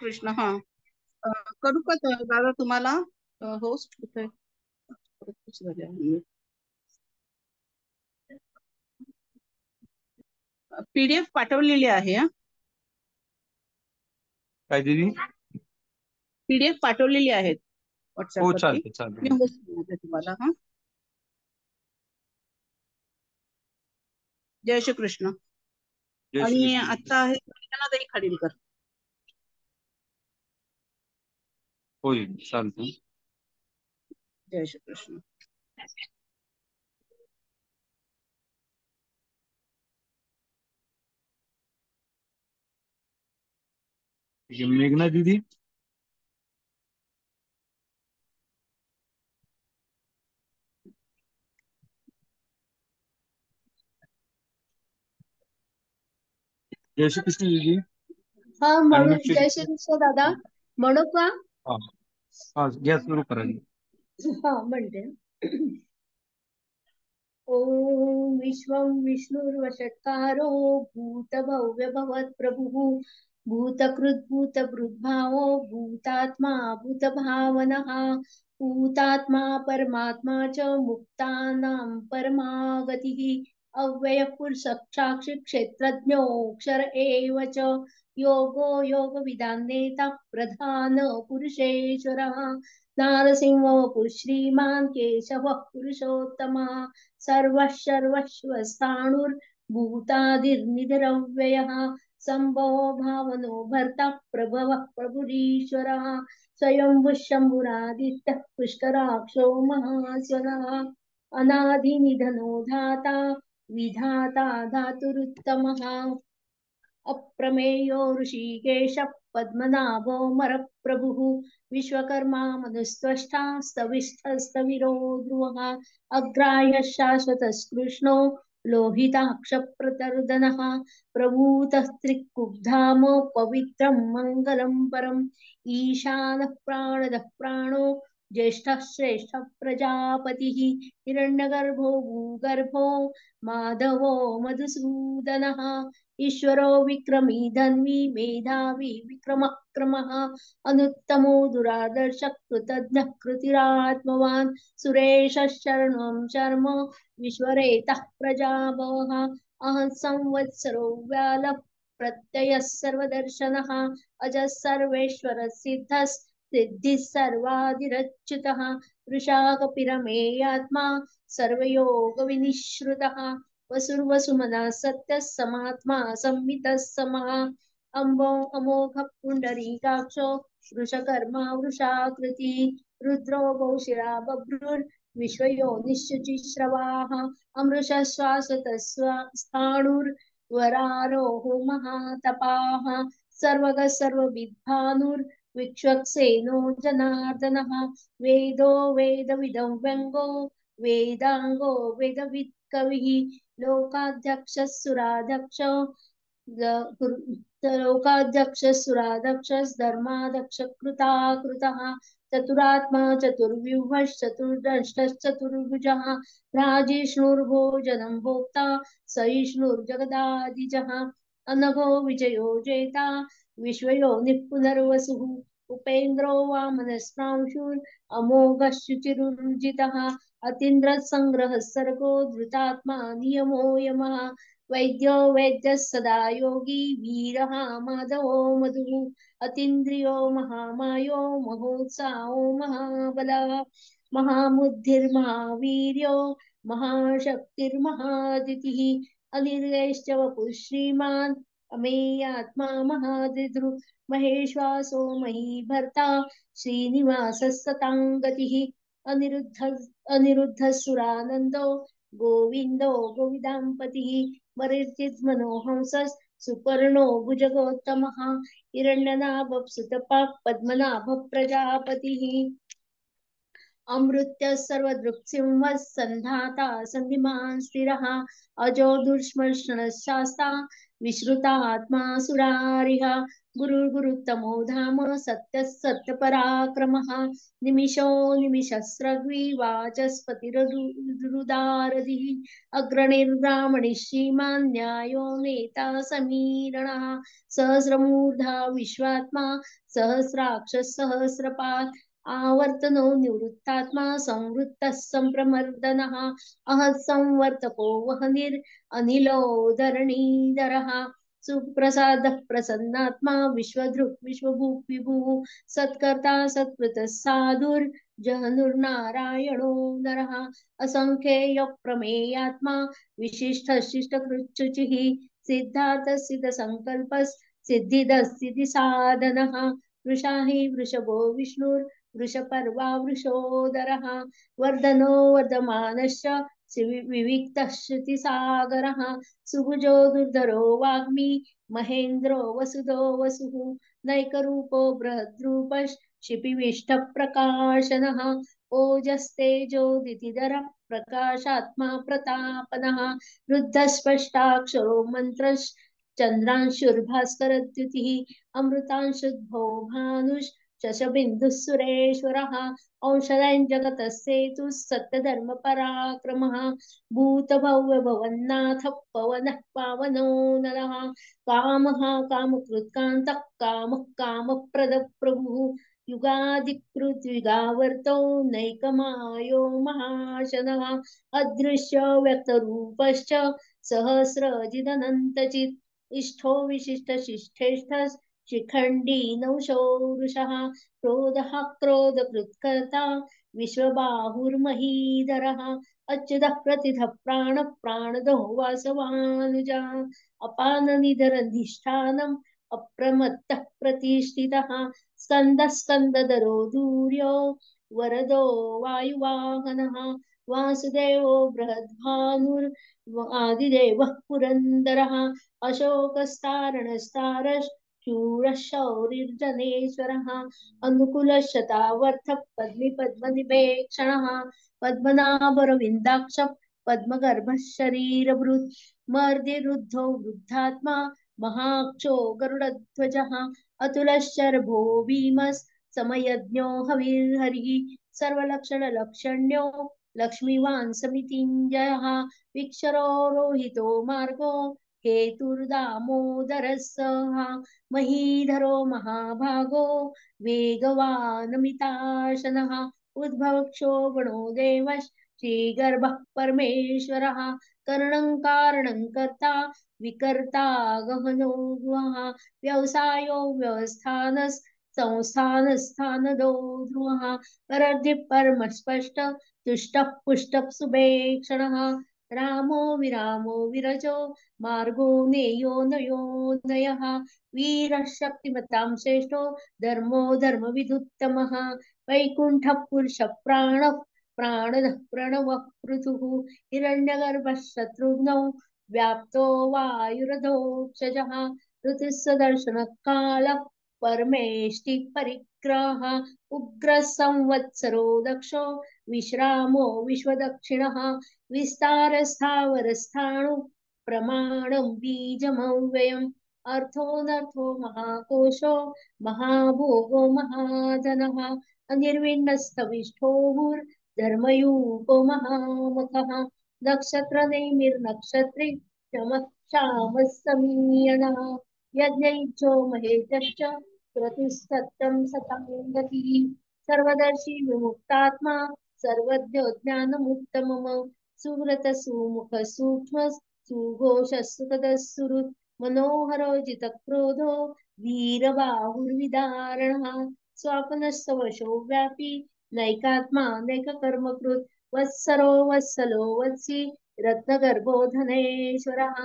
कृष्ण. हा. अ, करू का दादा तुम्हाला होस्ट कुठे PDF पाठवलेली आहे. काय दिदी? PDF पाठवलेली आहेत हो, व्हॉट्सअप वरती. चालते चालते. मी होस्ट करते तुम्हाला. हा. जय श्री कृष्ण. जय श्री आणि कृष्ण. आता आहे ताई खाडीलकर. होय, चालते. जय श्री कृष्ण. मेघना दीदी. जय श्री कृष्ण दीदी. हा म्हणू. अनम्यूट जय श्री कृष्ण दादा. म्हणू का? हा हा, घ्या सुरू करा. हा म्हणते. ओम विश्वं विष्णुर्वषट्कारो भूतभव्य भवत्प्रभुः भूतकृद्भूतभृद्भावो भूतात्मा भूतभावनः भूतात्मा परमात्मा च मुक्तानां परमागतिः अव्ययः पुरुषः साक्षी क्षेत्रज्ञोऽक्षर एव च योगो योगविदान्नेता प्रधान पुरुषेश्वरः नारसिंह श्रीमान् केशवः पुरुषोत्तमः सर्वशर्वस्वस्थाणुर्भूतादिर्निधरव्ययः सम्भो भावनो भर्ता प्रभवः प्रभुरीश्वरः स्वयंभुः शम्भुरादित्यः पुष्कराक्षो महास्वनः अनादिनिधनो धाता विधाता धातुरुत्तमः अप्रमेयो ऋषिकेश पद्मनाभो मरप्रभुः विश्वकर्मा मनुस्त्वष्टा स्तविष्ठस्तविरो ध्रुवः अग्राह्यः शाश्वतस्कृष्णो लोहिताक्षप्रतर्दनः प्रभूतः त्रिकुब्धाम पवित्रं मङ्गलं परम् ईशानः प्राणदः प्राणो ज्येष्ठः श्रेष्ठः प्रजापतिः हिरण्यगर्भो भूगर्भो माधवो मधुसूदनः ईश्वरो विक्रमी धन्वी मेधावी विक्रमः अनुत्तमो दुरादर्श कृतज्ञः कृतिरात्मवान् सुरेशः शरणं शर्म विश्वरेतः प्रजाभवः अहं संवत्सरो व्यालः प्रत्ययः सर्वदर्शनः अजः सर्वेश्वरः सिद्धः सिद्धिः सर्वादिरच्युतः वृषाकपिरमेयात्मा सर्वयोगविनिश्रुतः वसुर्वसुमना सत्यः समात्मा संवितः समः अम्बो अमोघ पुण्डरीकाक्षो वृषकर्मा वृषाकृति रुद्रो बहुशिरा बभ्रुर्विश्वयो निश्चुचिश्रवाः अमृषः श्वासतस्स्थाणुर्वरारोहो महातपाः सर्वगः सर्वविद्भानुर्विक्ष्वक्सेनो जनार्दनः वेदो वेदविदं व्यङ्गो वेदांगो वेदवित् कविः लोकाध्यक्षः सुराध्यक्ष लोकाध्यक्षः सुराध्यक्षः धर्माध्यक्ष कृताकृतः चतुरात्मा चतुर्व्यूहश्चतुर्दष्टश्चतुर्भुजः राजिष्णुर्भोजनं भोक्ता सहिष्णुर्जगदादिजः अनघो विजयो जेता विश्वयो निपुनर्वसुः उपेन्द्रो वामनस्रांशुर् अमोघः शुचिरुर्जितः अतीन्द्रः संग्रहः सर्गो धृतात्मा नियमो यमः वैद्यो वैद्यः सदा योगी वीरः माधवो मधुः अतीन्द्रियो महामायो महोत्साहो महाबलः महाबुद्धिर्महावीर्यो महाशक्तिर्महादितिः अनिर्यश्च वपुः श्रीमान् अमेयात्मा महादिदृ महेश्वासो महीभर्ता श्रीनिवासः सतां गतिः अनिरुद्धसुरानन्दो गोविन्दो गोविदाम्पतिः मरीचिर्मनोहंसः सुपर्णो भुजगोत्तमः हिरण्यनाभः सुतपः पद्मनाभः प्रजापतिः अमृत्य सर्वदृक्सिंह संधाता संधिमान् स्थिरः अजो दुर्श्मर्षणशास्ता विश्रुतात्मा सुरारिः गुरुर्गुरुत्तमो धाम सत्यः सत्यपराक्रमः निमिषो निमिषस्रग्वी वाचस्पतिरुदारधिः अग्रणिर्ब्राह्मणि श्रीमान् न्यायो नेता समीरणः सहस्रमूर्धा विश्वात्मा सहस्राक्ष सहस्रपात् आवर्तनो निवृत्तात्मा संवृत्तः संप्रमर्दनः अहत् संवर्तको वह्निर् अनिलो धरणीधरः सुप्रसादः प्रसन्नात्मा विश्वधृक् विश्वभुक् विभुः सत्कर्ता सत्कृतः साधुर्जहनुर्नारायणो नरः असंख्येय प्रमेयात्मा विशिष्टः शिष्टकृच्छुचिः सिद्धार्थः सिद्धसङ्कल्पः सिद्धिदः सिद्धिसाधनः वृषा हि वृषभो विष्णुर् वृषपर्वा वृषोदरः वर्धनो वर्धमानश्च विविक्तः श्रुतिसागरः सुभुजो दुर्धरो वाग्मी महेन्द्रो वसुदो वसुः नैकरूपो बृहद्रूपः ओजस्तेजोदितिधर प्रकाशात्मा प्रतापनः रुद्धस्पष्टाक्षरो मन्त्रश्चन्द्रांशुर्भास्करद्युतिः अमृतांशुद्भो भानुश् शशबिन्दुः सुरेश्वरः औषधं जगतः सेतुः सत्यधर्म पराक्रमः भूतभव्य भवन्नाथ पवनः पावनो नरः कामः कामकृत्कान्तः कामः कामप्रदः प्रभुः युगादिकृद्विगावर्तो नैकमायो महाशनः अदृश्य व्यक्तरूपश्च सहस्रजिदनन्तचित् इष्टो विशिष्टशिष्टेष्ठ शिखण्डी नौशो वृषः क्रोधः क्रोधकृत्कर्ता विश्वबाहुर्महीधरः अच्युतः प्रतिथः प्राणः प्राणदो वासवानुजा अपाननिधरधिष्ठानम् अप्रमत्तः प्रतिष्ठितः स्कन्दः स्कन्दधरो दूर्यो वरदो वायुवाहनः वासुदेवो बृहद्भानुर्आदिदेवः पुरन्दरः अशोकस्तारणस्तारश् शूरः शौरिर्जनेश्वरः अनुकूलशतावर्थः पद्मनिपेक्षणः पद्मनाभरविन्दाक्ष पद्मगर्भः शरीरभृत् मर्दिरुद्धो वृद्धात्मा महाक्षो गरुडध्वजः अतुलश्चर्भो भीमस् समयज्ञो हविर्हरिः सर्वलक्षणलक्षण्यो लक्ष्मीवान् समितिञ्जयः विक्षरो रोहितो मार्गो हेतुर्दामोदरः सः महीधरो महाभागो वेगवानमिताशनः उद्भवक्षो गणो देवः श्रीगर्भः परमेश्वरः करणं कारणं कर्ता विकर्ता गहनो गुहः व्यवसायो व्यवस्थानस् संस्थानस्थानदो ध्रुवः परद्धि परमस्पष्ट तुष्टः पुष्टः सुभेक्षणः रामो विरामो विरजो मार्गो नेयो नयोनयः वीरः शक्तिमतां श्रेष्ठो धर्मो धर्मविदुत्तमः वैकुण्ठः पुरुषः प्राणः प्राणदः प्रणवः पृथुः हिरण्यगर्भः शत्रुघ्नौ व्याप्तो वायुरधोक्षजः ऋतुः सदर्शनः कालः परमेष्टि परिग्रहः उग्रः संवत्सरो दक्षो विश्रामो विश्वदक्षिणः विस्तारस्थावरस्थाणु प्रमाणं बीजमव्ययम् अर्थोऽनर्थो महाकोशो महाभोगो महाधनः अनिर्विण्णस्तविष्ठोर्धर्मयूपो महामखः नक्षत्रनेमिर्नक्षत्रे चमः समीयणः यज्ञैच्छो महेशश्च क्रतुस्तत्तं सतां गतिः सर्वदर्शी विमुक्तात्मा सर्वज्ञो ज्ञानमुत्तमम् सुव्रत सुमुख सूक्ष्म सुघोष सुखदः सुहृत् मनोहरो जितक्रोधो वीरबाहुर्विदारणः स्वापनस्तवशो व्यापी नैकात्मा नैककर्मकृत् वत्सरो वत्सलो वत्सी रत्नगर्भो धनेश्वरः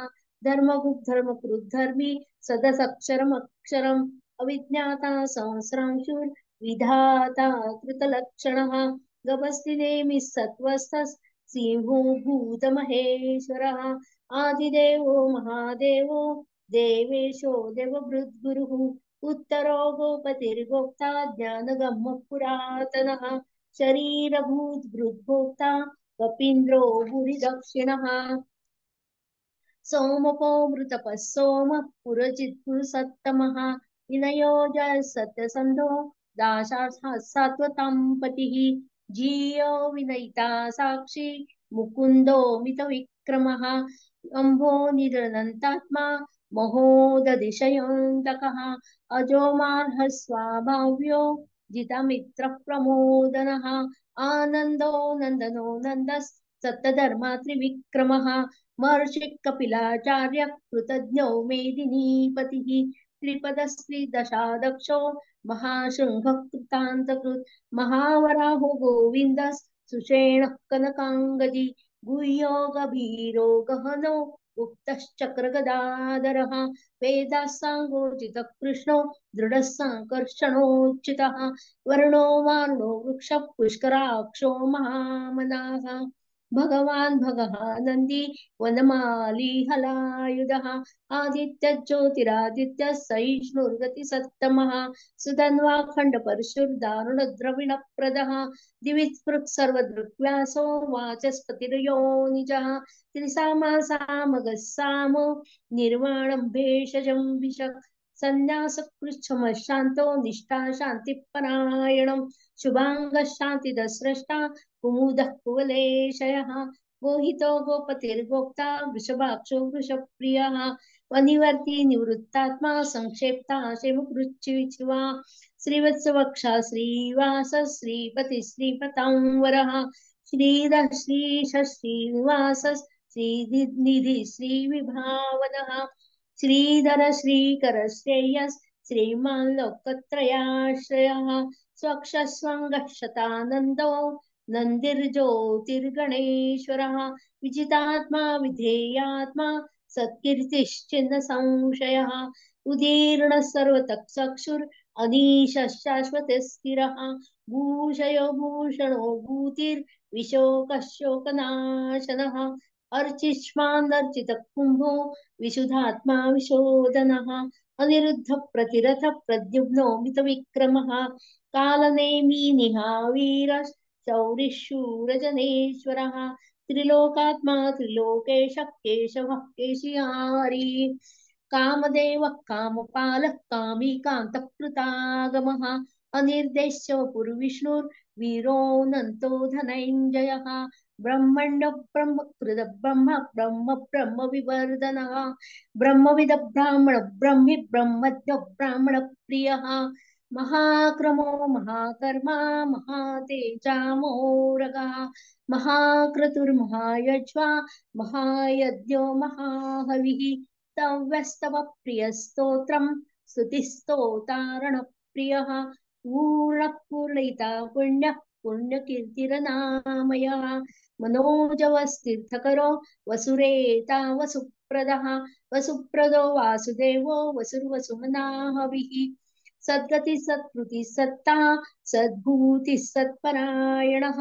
धर्मकृद्धर्मी सदसक्षरमक्षरम् अविज्ञाता सहस्रांशुर्विधाता कृतलक्षणः गभस्तिनेमिः सत्त्वस्थः सिंहो भूतमहेश्वरः आदिदेवो महादेवो देवेशो देवभृद्गुरुः उत्तरो गोपतिर्गोप्ता ज्ञानगम्यः पुरातनः शरीरभूत भृद्भोक्ता कपीन्द्रो भूरि दक्षिणः सोमपो मृतपः सोमः पुरजित्पुरुषोत्तमः विनयो सत्यसन्धो दाशाः सात्वतां पतिः जीयो विनयिता साक्षी मुकुन्दो मितविक्रमः अम्भो निरनन्तात्मा महोदधिशयोऽन्तकः अजो मार्हः स्वाभाव्यो जितमित्रः प्रमोदनः आनन्दो नन्दनो नन्दस् सप्तधर्मा त्रिविक्रमः महर्षि कपिलाचार्य कृतज्ञो मेदिनीपतिः त्रिपदस्त्रिदशादक्षो महाशृंखः कृतान्तकृत् महावराहो गोविन्दः सुषेणः कनकाङ्गदी गुह्यो गभीरो गहनो गुप्तश्चक्रगदाधरः वेदाः साङ्गोचितः कृष्णो दृढः सङ्कर्षणोच्युतः वर्णो वार्णो वृक्षः पुष्कराक्षो महामनाः भगवान् भगः नन्दी वनमाली हलायुधः आदित्य ज्योतिरादित्य सहिष्णुर्गति सत्तमः सुधन्वा खंड परशुर्दारुण द्रविण प्रदः दिविस्पृक् सर्वदृक्व्यासो वाचस्पतिर्यो निजः त्रिसामा सामगः सामो निर्वाणं भेषजं विशक् संन्यासकृच्छमः शान्तो निष्ठा शान्तिपरायणं शुभाङ्गः शान्तिदस्रष्टा कुमुदः कुवलेशयः गोहितो गोपतिर्गोप्ता वृषभाक्षो वृषप्रियः वनिवर्ती निवृत्तात्मा संक्षेप्ता शेमुकृच्छिवा श्रीवत्सवक्षा श्रीवास श्रीपति श्रीपतांवरः श्रीधः श्रीश श्रीनिवास श्रीनिधि श्रीविभावनः श्रीधर श्रीकर श्रेयस् श्रीमान् लोकत्रयाश्रयः स्वक्षस्वङ्गशतानन्दो नन्दिर्ज्योतिर्गणेश्वरः विजितात्मा विधेयात्मा सत्कीर्तिश्चिन्न संशयः उदीर्णः सर्वतः चक्षुर् अनीशः शाश्वतः स्थिरः भूषयो भूषणो भूतिर्विशोकः शोकनाशनः अर्चिष्मान्दर्चितः कुम्भो विशुद्धात्मा विशोधनः अनिरुद्ध प्रतिरथ प्रद्युम्नो मितविक्रमः कालनेमि निहावीर शौरिशूरजनेश्वरः त्रिलोकात्मा त्रिलोकेशः केशवः केशियारी कामदेवः कामपालः कामी कान्तकृतागमः अनिर्देश्यो पुर्विष्णुर्वीरोऽनन्तो धनञ्जयः ब्रह्मण्य ब्रह्मकृत ब्रह्म ब्रह्म ब्रह्म विवर्धनः ब्रह्मविद ब्राह्मण ब्रह्मि ब्रह्मज्ञ ब्राह्मण प्रियः महाक्रमो महाकर्मा महातेजामोरगः महाक्रतुर्महायज्वा महायज्ञो महाहविः तव्यस्तव प्रियस्तोत्रं स्तुतिस्तोतारण प्रियः पूर्णपूर्णिता पुण्यः पुण्यकीर्तिरनामयः मनोजवस्तीर्थकरो वसुरेता वसुप्रदः वसुप्रदो वासुदेवो वसुर्वसुमनाहविः सद्गति सत्कृति सत्ता सद्भूति सत्परायणः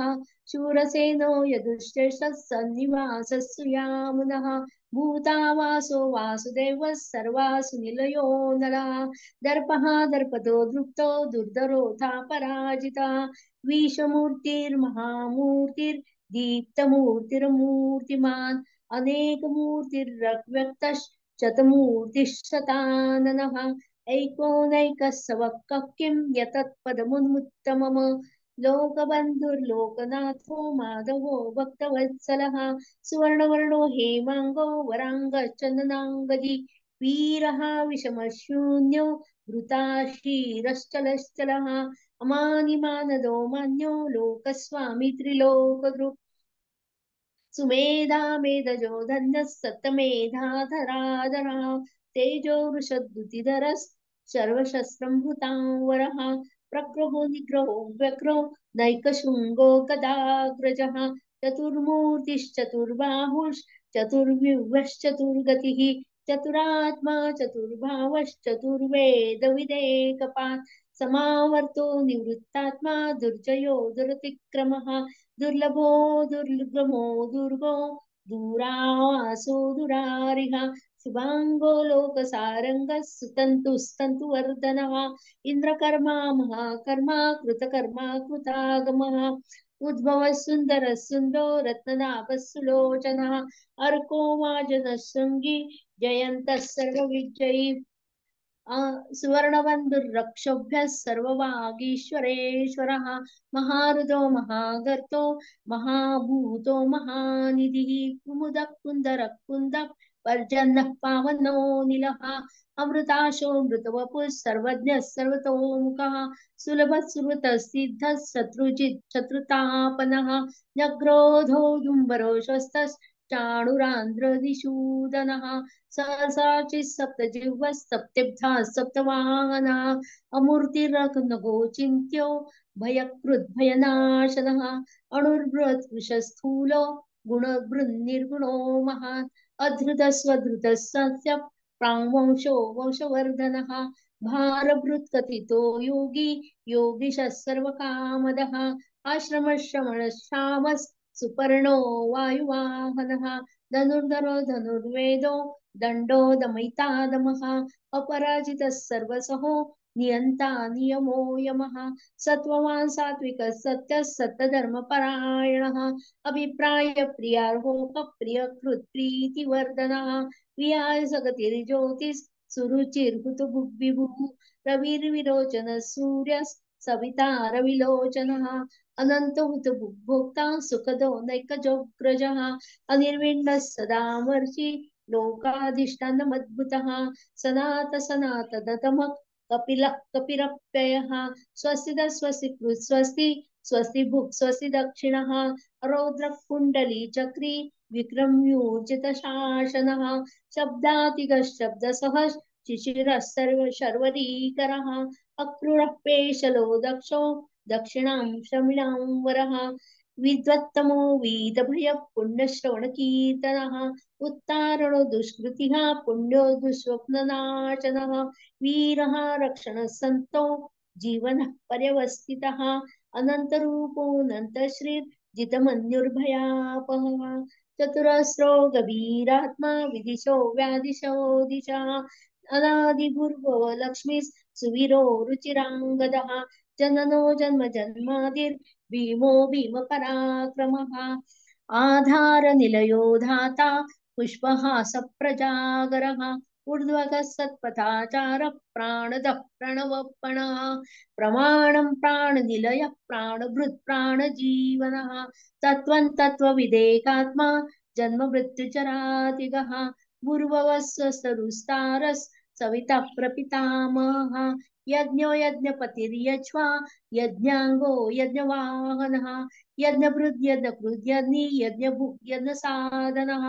शूरसेनो यदुश्रेष्ठः सन्निवासः सुयामुनः भूतावासो वासुदेवः सर्वासु निलयो नरः दर्पः दर्पतो दृप्तो दुर्धरोधा पराजिता विश्वमूर्तिर्महामूर्तिर्दीप्तमूर्तिर्मूर्तिमान् अनेकमूर्तिरव्यक्तश्चतमूर्तिः ऐकोनैकः सवक्कः किं यतत्पदमुन्मुत्तमम् लोकबन्धुर्लोकनाथो माधवो भक्तवत्सलः सुवर्णवर्णो हेमाङ्गो वराङ्गचन्दनाङ्गदी वीरः विषमशून्यो धृताशीरश्चलश्चलः अमानिमानदो मान्यो लोकस्वामी त्रिलोकदृक् सुमेधा मेधजो धन्यः सप्तमेधाधराधरः तेजो वृषद्युतिधरः सर्वशस्त्रं भृतांवरः प्रग्रहो निग्रहो व्यग्रो नैकशृङ्गो गदाग्रजः चतुर्मूर्तिश्चतुर्बाहुश्चतुर्व्यूहश्चतुर्गतिः चतुरात्मा चतुर्भावश्चतुर्वेदविदेकपात् समावर्तो निवृत्तात्मा दुर्जयो दुरतिक्रमः दुर्लभो दुर्गमो दुर्गो दूरावासो दुरारिः शुभांगो लोकसारंगः सुतन्तुस्तन्तुवर्धनः इंद्रकर्मा महाकर्मा कृतकर्मा कृतागमः उद्भवः सुन्दरः सुन्दरो रत्ननाभः सुलोचनः अर्को माजनः शृङ्गी जयन्तः सर्वविजयी सुवर्णबन्धुर्रक्षोभ्यः सर्ववागीश्वरेश्वरः महारुदो महागर्तो महाभूतो महानिधिः कुमुदः कुन्दरः कुन्दः पर्जन्यः पावनो निलः अमृताशो मृतवपुः सर्वज्ञः सर्वतोमुखः सुलभः सुहृतः सिद्धः शत्रुजित् शत्रुतापनः न्यग्रोधो दुम्बरो स्वस्तः चाणुरान्ध्रदिशूदनः सहसाचिः सप्तजिह्वः सप्तभ्यः सप्तवाहना अमूर्तिरनघोचिन्त्यो भयकृद्भयनाशनः अणुर्बृहत् वृषस्थूलो गुणभृन्निर्गुणो महान् अधृतस्वधृतः सस्य प्राङ्वंशो वंशवर्धनः भारभृत्कथितो योगी योगिशः सर्वकामदः आश्रमश्रमणश्यामः सुपर्णो वायुवाहनः धनुर्धरो धनुर्वेदो दण्डो दमयितादमः अपराजितः सर्वसहो नियन्ता नियमो यमः सत्त्ववान् सात्विकः सत्यः सत्यधर्मपरायणः अभिप्राय प्रियार्होपप्रियकृत् प्रीतिवर्धनः विहाय जगतिर्ज्योतिः सुरुचिर्हुतुभुग्विभुः रविर्विरोचनः सूर्यः सविता रविलोचनः अनन्तहुतभुग्भोक्ता सुखदो नैकजोग्रजः अनिर्विण्णः सदा मर्षि लोकाधिष्ठानमद्भुतः सनातनतमः कपिलः कपिरप्ययः स्वस्ति स्वस्ति कृत् स्वस्ति स्वस्ति भुक् स्वस्ति दक्षिणः रौद्रः कुण्डली चक्री विक्रम्यूर्जितशासनः शब्दातिगः शब्दसः शिशिरः शर्वरीकरः अक्रूरः पेशलो दक्षो दक्षिणां शमिनां वरः विद्वत्तमो वीतभयः पुण्यश्रवणकीर्तनः उत्तारणो दुष्कृतिः पुण्यो दुःस्वप्ननाशनः वीरः रक्षणः सन्तो जीवनः पर्यवस्थितः अनन्तरूपोऽनन्तश्रीर्जितमन्युर्भयापहः चतुरस्रो गभीरात्मा विदिशो व्यादिशो दिशः अनादिभूर्भुव लक्ष्मी सुवीरो रुचिराङ्गदः जननो जन्म जन्मादिर्भीमो भीमपराक्रमः आधारनिलयो धाता पुष्पः सप्रजागरः ऊर्ध्वगः सत्पथाचारः प्राणदः प्रणवपणः प्रमाणं प्राणनिलयः प्राणभृत् प्राणजीवनः तत्त्वं तत्त्वविदेकात्मा जन्ममृत्युचरातिगः भूर्भुवः स्वस्तरुस्तारः सविता प्रपितामहः यज्ञो यज्ञपतिर्यज्वा यज्ञाङ्गो यज्ञवाहनः यज्ञभृद् यज्ञकृद् यज्ञी यज्ञभुक् यज्ञसाधनः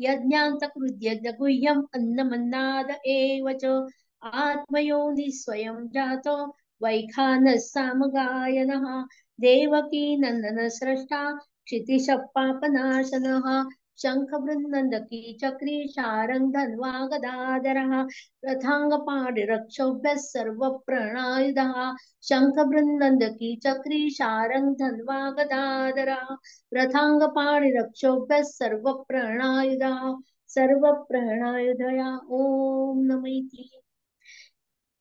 यज्ञान्तकृद् यज्ञगुह्यम् अन्नमन्नाद एव च आत्मयोनि स्वयं जातो वैखानः सामगायनः देवकी नन्दन स्रष्टा क्षितिशः पापनाशनः शङ्खवृन्नन्दकी चक्री शारङ्ग धन्वा गदाधरः रथाङ्गपाणिरक्षोभ्यः सर्वप्रणायुधः शङ्खवृन्नन्दकी चक्री शारङ्ग धन्वा गदाधरः रथाङ्गपाणिरक्षोभ्यः सर्वप्रणायुधः सर्वप्रणायुधया ॐ नमः इति।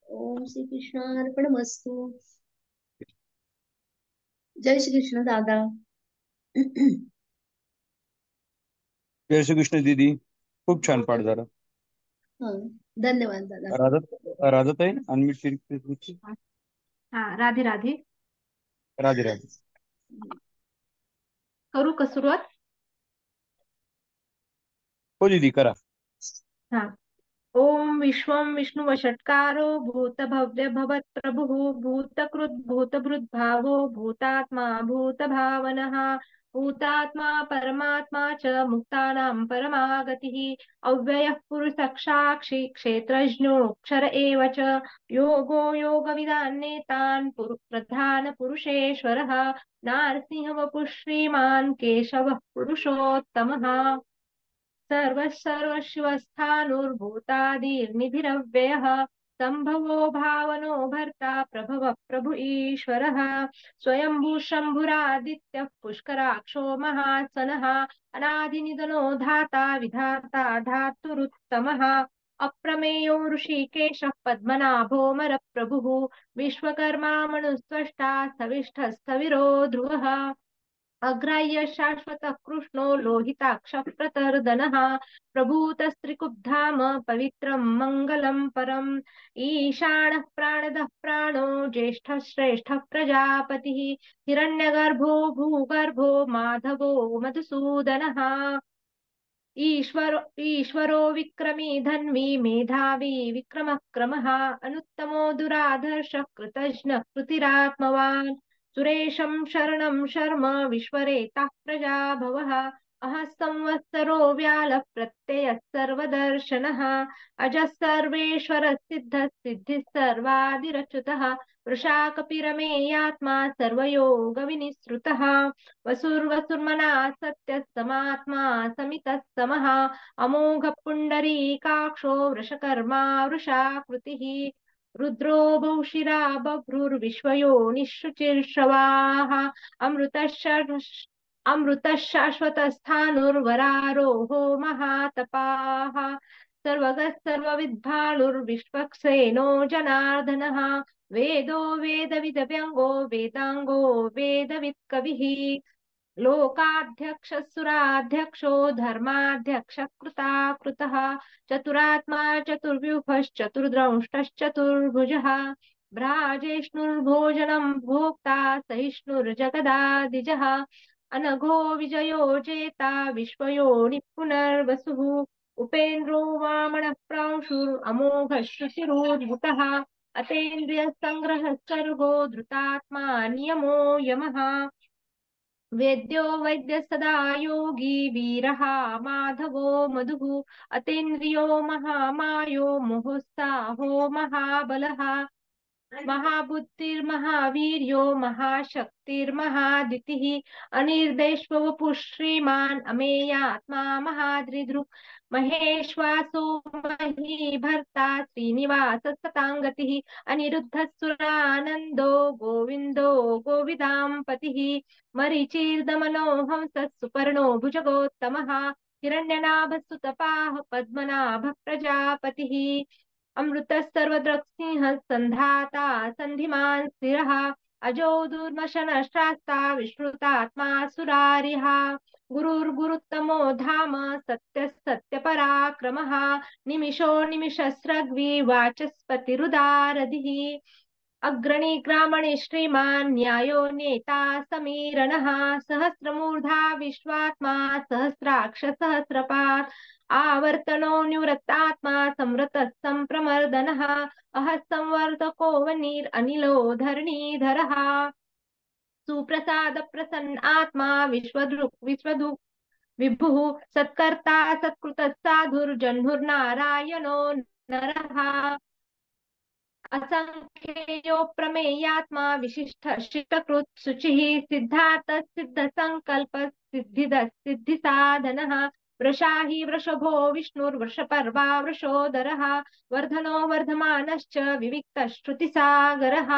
ओम श्री कृष्णार्पणमस्तु। जय श्री कृष्ण दादा। जय श्री कृष्ण दीदी, खूप छान पाठ झाला. हाँ, धन्यवाद दादा. राधाताई अनम्यूट केली. हा, राधे राधे. राधे राधे. करू का सुरुवात? हो दीदी करा. हा. ओम विश्वं विष्णुवषट्कारो भूतभव्य भवत्प्रभुः भूतकृत् भूतभृद्भावो भूतात्मा भूतभावनः भूतात्मा परमात्मा च मुक्तानां परमागतिः अव्ययः पुरुषसाक्षी क्षेत्रज्ञोऽक्षर एव च योगो योगविदान्नेतान् प्रधानपुरुषेश्वरः नारसिंहवपुः श्रीमान् केशवः पुरुषोत्तमः सर्वस्वस्थाणुर्भूतादिर्निधिरव्ययः संभवो भावनो भर्ता प्रभव प्रभु ईश्वरः स्वयंभू शंभुरादित्यः पुष्कराक्षो महात्सनः अनादिनिधनो धाता विधाता धातुरुत्तमः अप्रमेयो ऋषिकेशः पद्मनाभोऽमर प्रभुः विश्वकर्मा मनुस्त्वष्टा स्थविष्ठस्थविरो ध्रुवः अग्राह्य शाश्वत कृष्णो लोहिताक्ष प्रतर्दनः प्रभूतस्त्रिकुब्धाम पवित्रं मङ्गलं परम् ईशानः प्राणदः प्राणो ज्येष्ठः श्रेष्ठः प्रजापतिः हिरण्यगर्भो भूगर्भो माधवो मधुसूदनः ईश्वरो विक्रमी धन्वी मेधावी विक्रमः अनुत्तमो दुराधर्षः कृतघ्नः कृतिरात्मवान् सुरेशं शरणं शर्म विश्वरेताः प्रजाभवः अहः संवत्सरो व्यालः प्रत्ययः सर्वदर्शनः अजः सर्वेश्वरः सिद्धः सिद्धिः सर्वादिरच्युतः वृषाकपिरमेयात्मा सर्वयोगविनिसृतः वसुर्वसुर्मना सत्यः समात्मा समितः समः अमोघ पुण्डरीकाक्षो वृषकर्मा वृषाकृतिः रुद्रो बहुशिरा बभ्रुर्विश्वयोनिःशुचिर्श्रवाः अमृतः शाश्वतस्थाणुर्वरारोहो महातपाः सर्वगः सर्वविद्भानुर्विश्वक्सेनो जनार्दनः वेदो वेदविदव्यङ्गो वेदाङ्गो वेदवित्कविः लोकाध्यक्षः धर्माध्यक्षः कृताकृतः चतुरात्मा चतुर्व्यूहश्चतुर्द्रंष्टश्चतुर्भुजः भ्राजेष्णुर्भोजनं भोक्ता सहिष्णुर्जगदादिजः अनघो विजयो जेता विश्वयोनिः पुनर्वसुः उपेन्द्रो वामनः प्रांशुरमोघः श्रुतिरोद्भुतः अतेन्द्रियः संग्रहः सर्गो धृतात्मा नियमो यमः वेद्यो वैद्य सदा योगी वीरः माधवो मधुः अतीन्द्रियो महामायो मुहुस्साहो महाबलः महाबुद्धिर्महावीर्यो महाशक्तिर्महादितिः अनिर्देशवपुः श्रीमान् अमेयात्मा महादृदृक् महेश्वासो महीभर्ता श्रीनिवासः सताङ्गतिः अनिरुद्धः सुरानन्दो गोविन्दो गोविदाम्पतिः मरीचिर्दमनो हंसः सुपर्णो भुजगोत्तमः हिरण्यनाभस्तुतपाः पद्मनाभः प्रजापतिः अमृतः सर्वदृक्सिंहः सन्धाता सन्धिमान् स्थिरः अजो दुर्मशनशास्ता विश्रुतात्मा सुरारिः गुरुर्गुरुत्तमो धाम सत्यः सत्यपराक्रमः निमिषो निमिषस्रग्वी वाचस्पतिरुदारधिः अग्रणी ग्रामणे श्रीमान् न्यायो नेता समीरणः सहस्रमूर्धा विश्वात्मा सहस्राक्ष सहस्रपात् आवर्तनो निवृत्तात्मा संवृतः सम्प्रमर्दनः अहः संवर्धको वह्निरनिलो धरणीधरः सुप्रसाद प्रसन्न आत्मा विश्वदृक् विभुः सत्कर्ता सत्कृतः साधुर्जह्नुर्नारायणो नरः असंख्येयो प्रमेयात्मा विशिष्ट शिष्टकृत शुचिः सिद्धार्थ सिद्ध संकल्प सिद्धि साधनः वृषाहि वृषभो विष्णुर्वृषपर्वा वृषोदरः वर्धनो वर्धमानश्च विविक्तः श्रुतिसागरः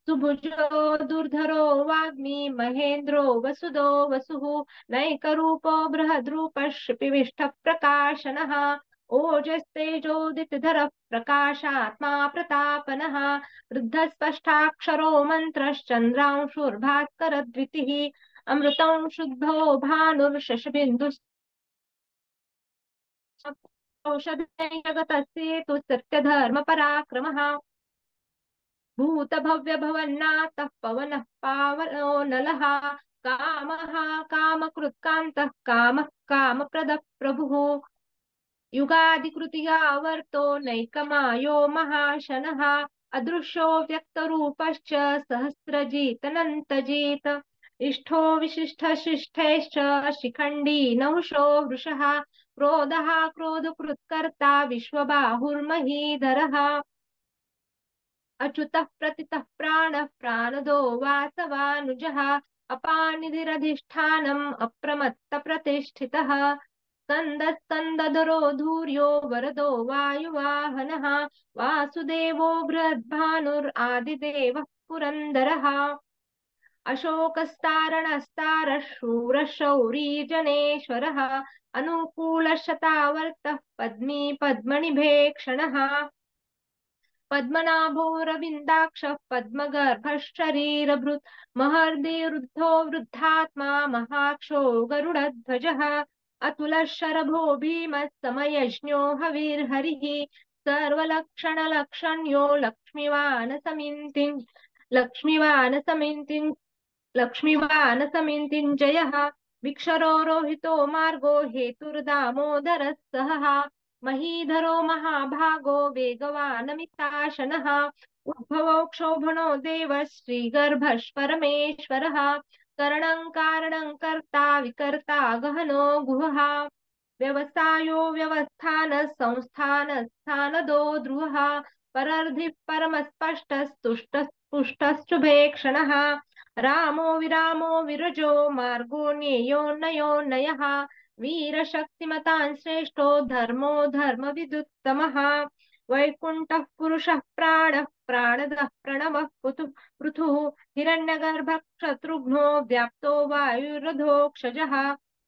सुभुजो दुर्धरो वाग्मी महेन्द्रो वसुदो वसुः नैकरूपो बृहद्रूपः शिपिविष्ट प्रकाशनः ओजस्तेजोदितधरः प्रकाशात्मा प्रतापनः वृद्धस्पष्टाक्षरो मन्त्रश्चन्द्रांशुर्भास्करद्वितिः अमृतं शुद्धो भानुर्शशबिन्दुः औषधं जगतस्येतु सत्यधर्मपराक्रमः भूतभव्य भवन्नाथः पवनः पावनो नलः कामः कामकृत्कान्तः कामः कामप्रदः प्रभुः युगादिकृतियावर्तो नैकमायो महाशनः अदृश्यो व्यक्तरूपश्च सहस्रजितनन्तजित् इष्टो विशिष्टशिष्टैश्च शिखण्डी नहुषो वृषः क्रोधः क्रोधकृत्कर्ता विश्वबाहुर्महीधरः अच्युतः प्रतितः प्राणः प्राणदो वासवानुजः अपानिधिरधिष्ठानम् अप्रमत्तप्रतिष्ठितः स्कन्दस्कन्दधरो धूर्यो वरदो वायुवाहनः वासुदेवो बृहद्भानुरादिदेवः पुरन्दरः अशोकस्तारणस्तारः शूरः शौरी जनेश्वरः अनुकूलशतावर्तः पद्मी पद्मनिभेक्षणः पद्मनाभोरविन्दाक्षः पद्मगर्भः शरीरभृत् महर्दिवृद्धो वृद्धात्मा महाक्षो गरुडध्वजः अतुलः शरभो भीमः समयज्ञो हविर्हरिः सर्वलक्षणलक्षण्यो लक्ष्मीवानसमिन्तिञ्जयः विक्षरो रोहितो मार्गो हेतुर्दामोदरः सहः महीधरो महाभागो वेगवानमिताशनः उद्भवो क्षोभणो देवः श्रीगर्भः परमेश्वरः करणं कारणं कर्ता विकर्ता गहनो गुहः व्यवसायो व्यवस्थानः संस्थानस्थानदो ध्रुवः परर्धिः परमस्पष्टस्तुष्टः पुष्टश्चुभेक्षणः रामो विरामो विरजो मार्गो न्येयो नयः वीरशक्तिमतान् श्रेष्ठो धर्मो धर्मविदुत्तमः वैकुण्ठः पुरुषः प्राणः प्राणदः प्रणवः पृथुः हिरण्यगर्भः शत्रुघ्नो व्याप्तो वायुरधोक्षजः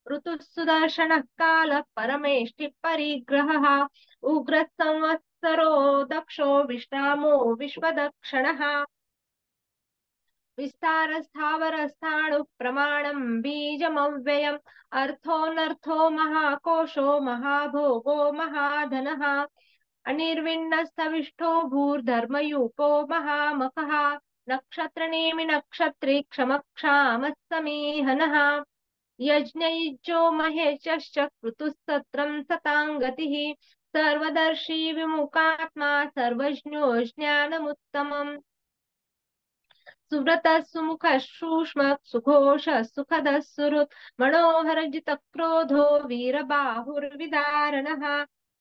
ऋतुः सुदर्शनः कालः परमेष्टिः परिग्रहः उग्रः संवत्सरो दक्षो विश्रामो विश्वदक्षिणः विस्तारस्थावरस्थाणुः प्रमाणं बीजमव्ययम् अर्थोऽनर्थो महाकोशो महाभोगो महाधनः अनिर्विण्णस्तविष्ठो भूर्धर्मयूपो महामखः नक्षत्रनेमि नक्षत्री क्षमक्षामः समीहनः यज्ञयुज्यो महेशश्च क्रतुस्तत्रं सतां गतिः सर्वदर्शी विमुखात्मा सर्वज्ञो ज्ञानमुत्तमम् सुव्रतः सुमुखः सूक्ष्मः सुघोषः सुखदः सुहृत् मनोहरजितक्रोधो वीरबाहुर्विदारणः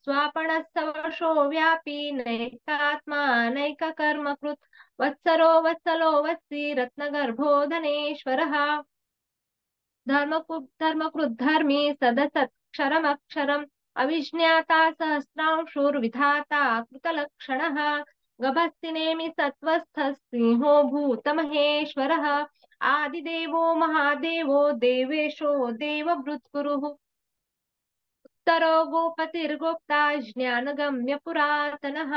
स्वापनः सवशो व्यापी नैकात्मा नैककर्मकृत् वत्सलो वत्सी रत्नगर्भो धनेश्वरः धर्मकृद्धर्मी सदसत्क्षरमक्षरम् अविज्ञाता सहस्रांशुर्विधाता कृतलक्षणः गभस्तिनेमि सत्त्वस्थः सिंहो भूतमहेश्वरः आदिदेवो महादेवो देवेशो देवभृत्कुरुः उत्तरो गोपतिर्गोप्ता ज्ञानगम्य पुरातनः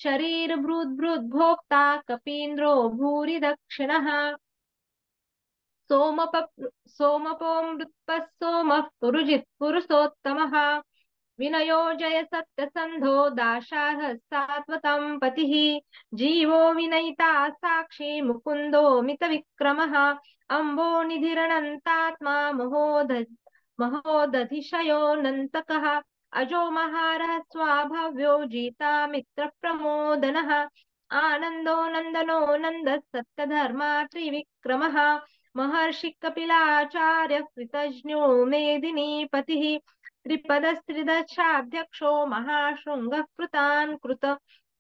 शरीरभृद्भोक्ता कपीन्द्रो भूरि दक्षिणः सोमपो मृत्पः सोमः पुरुजित् पुरुषोत्तमः विनयो जय सत्यसन्धो दाशार्हः सात्वतं पतिः जीवो विनयिता साक्षी मुकुन्दो मितविक्रमः अम्बो निधिरनन्तात्मा महोदधिशयोऽनन्तकः अजो महारः स्वाभाव्यो जिता मित्रप्रमोदनः आनन्दो नन्दनो नन्दः सत्यधर्मा त्रिविक्रमः महर्षि कपिलाचार्य कृतज्ञो मेदिनीपतिः त्रिपदस्त्रिदशाध्यक्षो महाशृङ्गः कृतान् कृत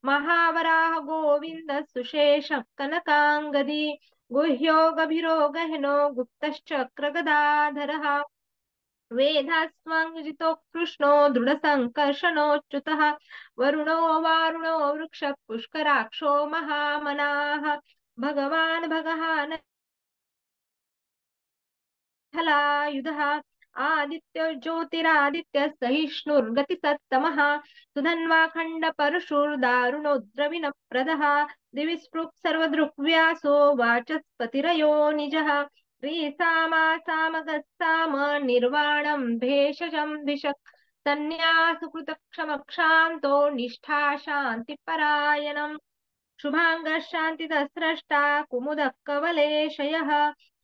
महावराह गोविन्द सुशेषः कनकाङ्गदी गुह्यो गभीरो गहनो गुप्तश्चक्रगदाधरः वेदास्वाङ्जितो कृष्णो दृढसङ्कर्षणोच्युतः वरुणो वारुणो वृक्षः पुष्कराक्षो महामनाः भगवान् भगवान् हलायुधः आदित्यो ज्योतिरादित्य सहिष्णुर्गतिसत्तमः सुधन्वाखण्ड परशुर्दारुणोद्रविणप्रदः दिवि स्पृक् सर्वदृक्व्यासो वाचस्पतिरयो निजः श्रीसामासामगस्साम निर्वाणं भेषजं भिषक् सन्न्यासकृतक्षमक्षान्तो निष्ठा शान्तिपरायणम् शुभाङ्गशान्तिदस्रष्टा कुमुदः कवलेशयः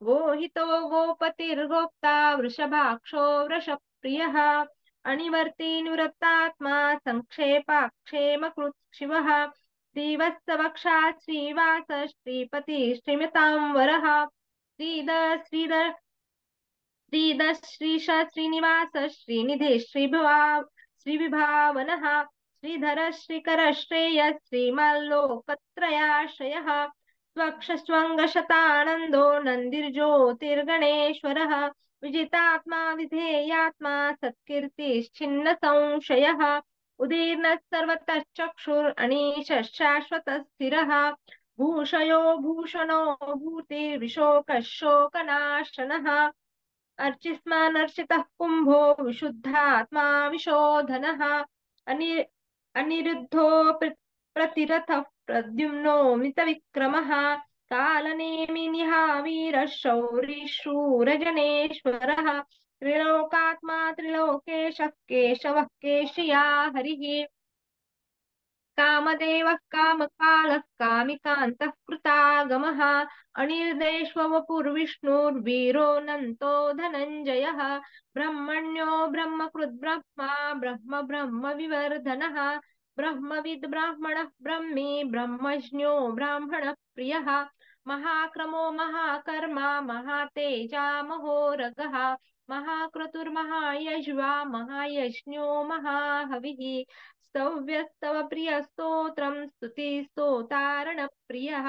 गोहितो गोपतिर्गोप्ता वृषभाक्षो वृषप्रियः अनिवर्ती निवृत्तात्मा सङ्क्षेपाक्षेमकृत् शिवः श्रीवत्सवक्षा श्रीवास श्रीपति श्रीमताम्बरः श्रीश श्रीनिवास श्रीनिधि श्रीविभावनः श्रीधर श्रीकर श्रेय श्रीमल्लोकत्रयाश्रयः स्वक्षस्वङ्गशतानन्दो नन्दिर्ज्योतिर्गणेश्वरः विजितात्मा विधेयात्मा सत्कीर्तिश्चिन्न संशयः उदीर्णः सर्वतः चक्षुर् अनीशः शाश्वतः स्थिरः भूषयो भूषणो भूतिर्विशोकः शोकनाशनः अर्चिस्मानर्चितः कुम्भो विशुद्धात्मा विशोधनः अनि अनिरुद्धो प्रतिरथः प्रद्युम्नो मितविक्रमः कालनेमिनिहा वीरः शौरिः शूरजनेश्वरः त्रिलोकात्मा त्रिलोकेशः केशवः केशिया हरिः कामदेवः कामकालः कामिकान्तः कृतागमः अनिर्देश्ववपुर्विष्णुर्वीरोऽनन्तो धनञ्जयः ब्रह्मण्यो ब्रह्मकृद्ब्रह्मा ब्रह्म ब्रह्मविवर्धनः ब्रह्मविद् ब्राह्मणः ब्रह्मी ब्रह्मज्ञो ब्राह्मणः प्रियः महाक्रमो महाकर्मा महातेजा महोरगः महाक्रतुर्महायज्वा महायज्ञो महाहविः स्तव्यस्तव प्रिय स्तोत्रम् स्तुति स्तोतारण प्रियः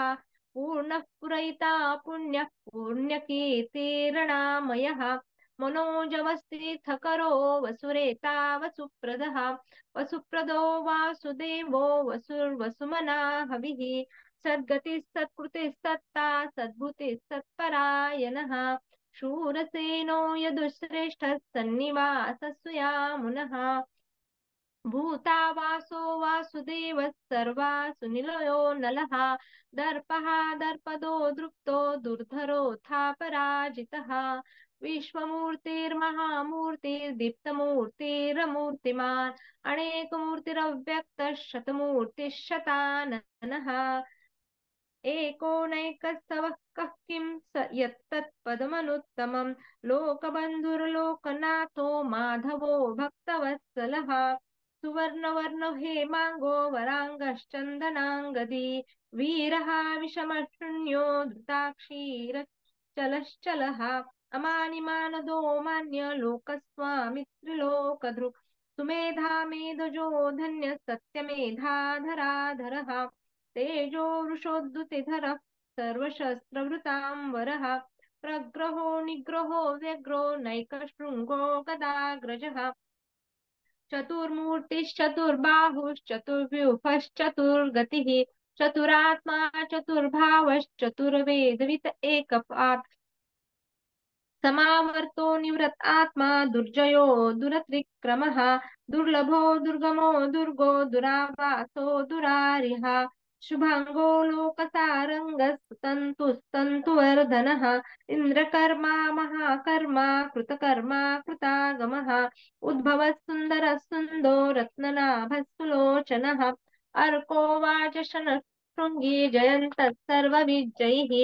पूर्णः पुरयिता पुण्यः पुण्यकीर्तिरणामयः मनोजवस्तीर्थकरो वसुरेता वसुप्रदः वसुप्रदो वासुदेवो वसुर्वसुमना हविः सद्गतिस्तत्कृतिस्तत्ता सद्भूतिस्तत्परायणः शूरसेनो यदुश्रेष्ठः सन्निवासः सुयामुनः भूता वासो वासुदेवः सर्वासु निलयो नलः दर्पः दर्पदो दृप्तो दुर्धरोऽथापराजितः विश्वमूर्तिर्महामूर्तिर्दीप्तमूर्तिरमूर्तिमान् अनेकमूर्तिरव्यक्तः शतमूर्तिः शताननः एकोनैकस्तवः कः किं स यत्तत्पदमनुत्तमं लोकबन्धुर्लोकनाथो माधवो भक्तवत्सलः सुवर्णवर्णो हेमाङ्गो वराङ्गश्चन्दनाङ्गदी वीरः विषमशून्यो धृताक्षीरचलश्चलः अमानिमानदो मान्य लोकस्वामि त्रिलोकधृक् सुमेधा मेधजो धन्य सत्यमेधाधराधरः तेजो वृषोद्धुतिधरः सर्वशस्त्रवृताम्बरः प्रग्रहो निग्रहो व्यग्रो नैकशृङ्गो गदाग्रजः चतुर्मूर्तिश्चतुर्बाहुश्चतुर्व्यूहश्चतुर्गतिः चतुरात्मा चतुर्भावश्चतुर्वेदवित एकपात् समावर्तो निवृत आत्मा दुर्जयो दुरत्रिक्रमः दुर्लभो दुर्गमो दुर्गो दुरावासो दुरारिः शुभांगो लोकसारङ्गस्तन्तुस्तन्तुवर्धनः इन्द्रकर्मा महाकर्मा कृतकर्मा कृतागमः उद्भवः सुन्दरः सुन्दो रत्ननाभः सुलोचनः अर्को वाच शनशृङ्गी जयन्तः सर्वविजयैः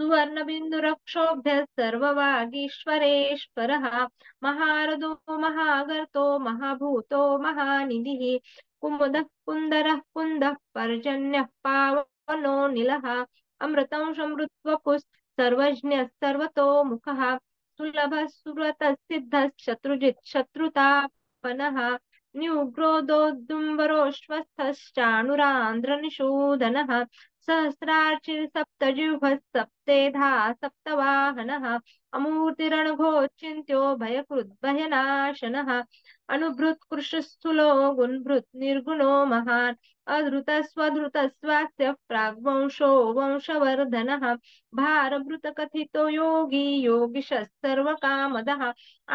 सुवर्णबिन्दुरक्षोभ्य सर्ववागीश्वरेश्वरः महारथो महागर्तो महाभूतो महानिधिः कुमुदः कुन्दरः कुन्दः पर्जन्यः पावनो निलः अमृतं समृद्वपुः सर्वज्ञः सर्वतोमुखः सुलभः सुव्रतः सिद्धः शत्रुजित् शत्रुतापनः न्युग्रोदोद्दुम्बरोऽश्वस्थश्चाणुरान्ध्रनिषूदनः सहस्रार्चिर्सप्तजिह्वः सप्तेधा सप्तवाहनः अमूर्तिरणघोचिन्त्यो भयकृद्भयनाशनः अनुभृत्कृशस्थूलो गुणभृत् निर्गुणो महान् अधृतस्वधृतस्वास्य प्राग्वंशो वंशवर्धनः भारभृतकथितो योगी योगिशः सर्वकामदः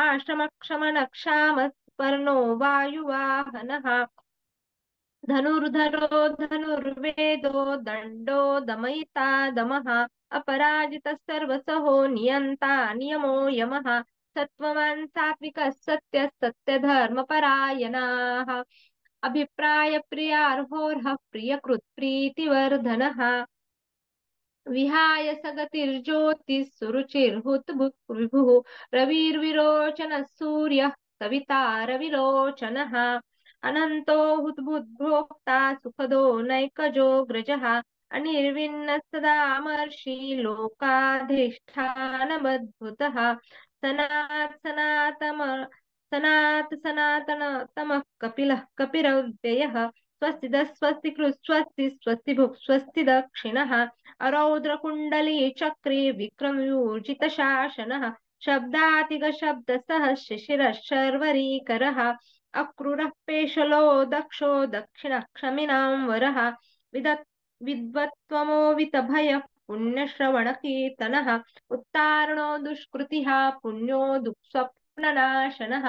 आश्रमक्षमनक्षामः पर्णो वायुवाहनः धनुर्धरो धनुर्वेदो दण्डो दमयिता दमः अपराजितः सर्वसहो नियन्ता नियमो यमः सत्त्ववान् सात्विकः सत्यः सत्यधर्मपरायणाः अभिप्रायप्रियार्होर्हः प्रियकृत् प्रीतिवर्धनः विहाय सगतिर्ज्योतिः सुरुचिर्हुतभुक् विभुः रविर्विरोचनः सूर्यः सविता रविरोचनः अनन्तो हुतबुद्भोक्ता सुखदो नैकजोऽग्रजः अनिर्विण्णः सदामर्षि लोकाधिष्ठानमद्भुतः सनातनतमः कपिलः कपिरव्ययः स्वस्तिदः स्वस्तिकृत् स्वस्ति स्वस्तिभुक् स्वस्ति दक्षिणः अरौद्रकुण्डली चक्रे विक्रमयूर्जितशासनः शब्दातिग शब्द सह शिशिर शर्वरीकरः अक्रूरः पेशलो दक्षो दक्षिणक्षमिनां वरः विद्वत्त्वमोवितभयः पुण्यश्रवणकीर्तनः उत्तारणो दुष्कृतिः पुण्यो दुःस्वप्ननाशनः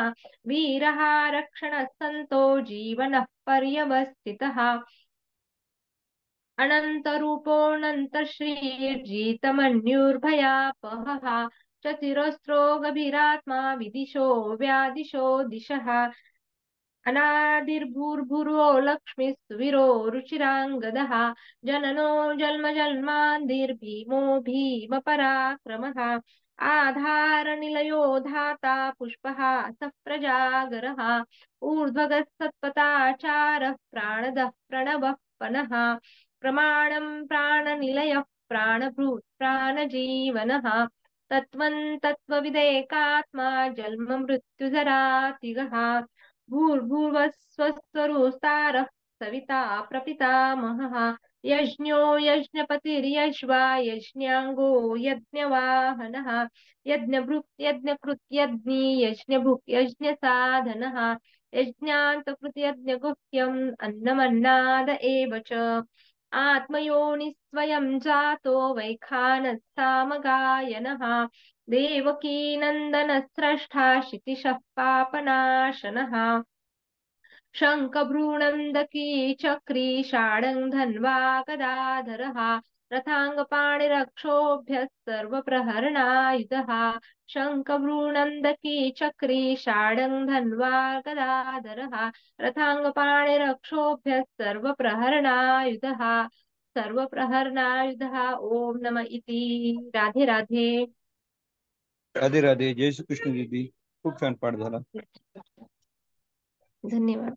वीरः रक्षणः सन्तो जीवनः पर्यवस्थितः अनन्तरूपोऽनन्तश्रीर्जितमन्युर्भयापहः चतुरस्रो गभीरात्मा विदिशो व्यादिशो दिशः अनादिर्भूर्भुवो लक्ष्मीः सुवीरो रुचिराङ्गदः जननो जन्मजन्मान्तिर्भीमो भीमपराक्रमः आधारनिलयो धाता पुष्पः सः प्रजागरः ऊर्ध्वगः सत्पथाचारः प्राणदः प्रणवः पनः प्रमाणं प्राणनिलयः प्राणभूत् प्राणजीवनः तत्त्वं तत्त्वविदेकात्मा जन्म मृत्युजरातिगः भूर्भुवस्वस्वरुस्तारः सविता प्रपितामहः यज्ञो यज्ञपतिर्यज्वा यज्ञाङ्गो यज्ञवाहनः यज्ञभृत् यज्ञकृत् यज्ञी यज्ञभुक् यज्ञसाधनः यज्ञान्तकृत् यज्ञगुह्यम् अन्नमन्नाद एव च आत्मयोनिस्वयं जातो वैखानः सामगायनः देवकीनन्दनस्रष्टा शितिशः पापनाशनः शङ्खभ्रूनन्दकी चक्री षाडङ्धन्वा गदाधरः रथाङ्गपाणिरक्षोभ्यः सर्वप्रहरणायुधः शङ्खभ्रूनन्दकी चक्री षाडङ्धन्वा गदाधरः रथाङ्गपाणिरक्षोभ्यः सर्वप्रहरणायुधः ओम नम इति. राधे राधे. राधे राधे. जय श्री कृष्ण दीदी. खूप छान पाठ झाला. धन्यवाद.